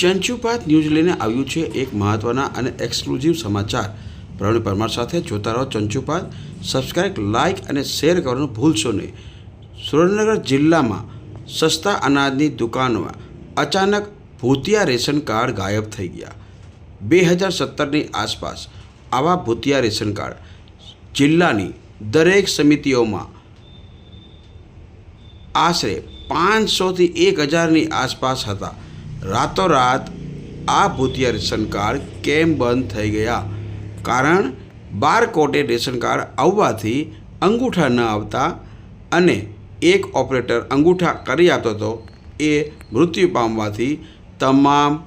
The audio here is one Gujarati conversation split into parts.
ચંચુપાત ન્યૂઝ લઈને આવ્યું છે એક મહત્વના અને એક્સક્લુઝિવ સમાચાર। પ્રવીણ પરમાર સાથે જોતા રહો ચંચુપાત। સબસ્ક્રાઇબ, લાઇક અને શેર કરવાનું ભૂલશો નહીં। સુરેન્દ્રનગર જિલ્લામાં સસ્તા અનાજની દુકાનોમાં અચાનક ભૂતિયા રેશન કાર્ડ ગાયબ થઈ ગયા। 2017ની આસપાસ આવા ભૂતિયા રેશન કાર્ડ જિલ્લાની દરેક સમિતિઓમાં આશરે 500થી 1000ની આસપાસ હતા। રાતોરાત આ ભૂતિયા રેશન કાર્ડ કેમ બંધ થઈ ગયા? કારણ બારકોડેડ રેશન કાર્ડ આવવાથી અંગૂઠા ન આવતા અને એક ઓપરેટર અંગૂઠા કરી આપતો હતો, એ મૃત્યુ પામવાથી તમામ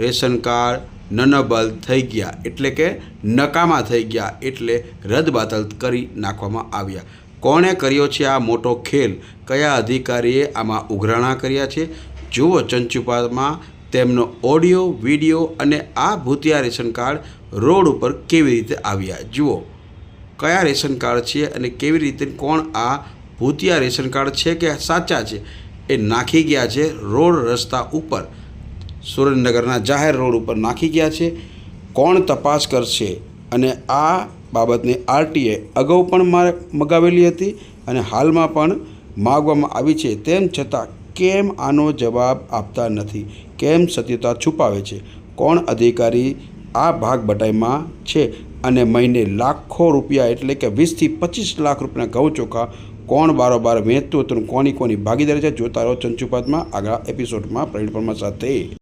રેશન કાર્ડ નનબલ થઈ ગયા, એટલે કે નકામા થઈ ગયા, એટલે રદબાતલ કરી નાખવામાં આવ્યા। કોણે કર્યો છે આ મોટો ખેલ? કયા અધિકારીએ આમાં ઉઘરાણા કર્યા છે? જુઓ ચંચુપાતમાં તેમનો ઓડિયો, વિડીયો અને આ ભૂતિયા રેશન કાર્ડ રોડ ઉપર કેવી રીતે આવ્યા। જુઓ કયા રેશન કાર્ડ છે અને કેવી રીતે કોણ આ ભૂતિયા રેશન કાર્ડ છે કે સાચા છે એ નાખી ગયા છે રોડ રસ્તા ઉપર, સુરેન્દ્રનગરના જાહેર રોડ ઉપર નાખી ગયા છે। કોણ તપાસ કરશે? અને આ બાબતને આરટીએ અગાઉ પણ મગાવેલી હતી અને હાલમાં પણ માગવામાં આવી છે, તેમ છતાં કેમ આનો જવાબ આપતા નથી? કેમ સત્યતા છુપાવે છે? કોણ અધિકારી આ ભાગ બટાઈમાં છે અને મહિને લાખો રૂપિયા એટલે કે 20થી 25 લાખ રૂપિયાના ઘઉં ચોખા કોણ બારોબાર વહેંચતું હતું? કોની ભાગીદારી છે? જોતા રહો ચંચુપાતમાં આગળ એપિસોડમાં પ્રવીણ પરમાર સાથે।